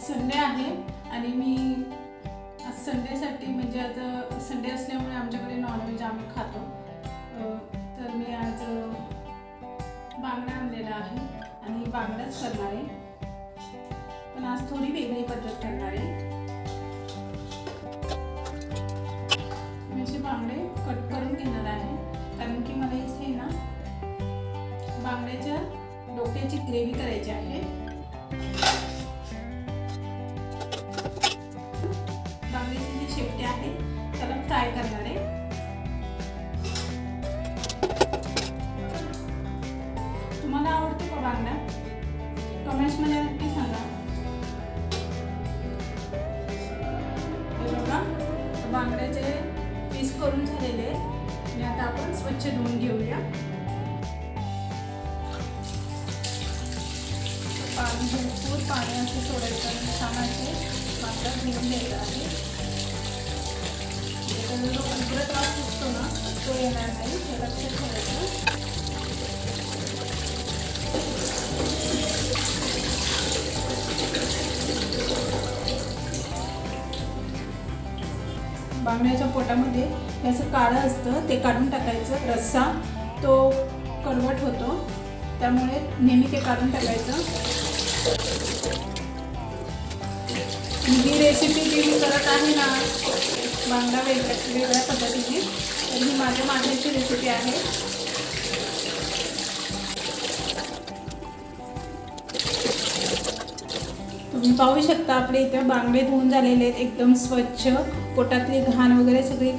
Sunday आहे आणि मी आज संडेसाठी म्हणजे आज संडे असल्यामुळे आमच्याकडे नॉनव्हेज आम्ही खातो. तर मी आज बांगडा आणलेला आहे आणि बांगडाच करणार आहे, पण आज थोडी वेगळी पद्धत करणार आहे. मी असे बांगडे कट करून घेणार आहे, कारण की मला इथे ना बांगड्याच्या डोक्याची ग्रेव्ही करायची आहे. बांगड्याचे जे शेपटे आहे त्याला फ्राय करणार आहे. तुम्हाला आवडतो का बांगडा? कमेंट्स मध्ये नक्की सांगा. बघा, बांगड्याचे पीस करून झालेले आणि आता आपण स्वच्छ धुवून घेऊया. पाणी भरपूर पाणी असे सोडायचं आणि छान असे पात्रात धुवून द्यायचं आहे. त्याचा जो उग्रट वास सुटतो ना तो येणार नाही, हे लक्षात ठेवायचं. बांगड्याच्या पोटामध्ये हे असं काळं असतं ते काढून टाकायचं. रस्सा तो कडवट होतो, त्यामुळे नेहमी ते काढून टाकायचं. ही रेसिपी जी मी करत आहे ना बांगडा वेगळ्या पद्धतीने, तर ही माझ्या माहेरची रेसिपी आहे. तुम्ही पाहू शकता आपले इथे बांगडे धुवून झालेले आहेत, एकदम स्वच्छ. पोटातली घाण वगैरे सगळी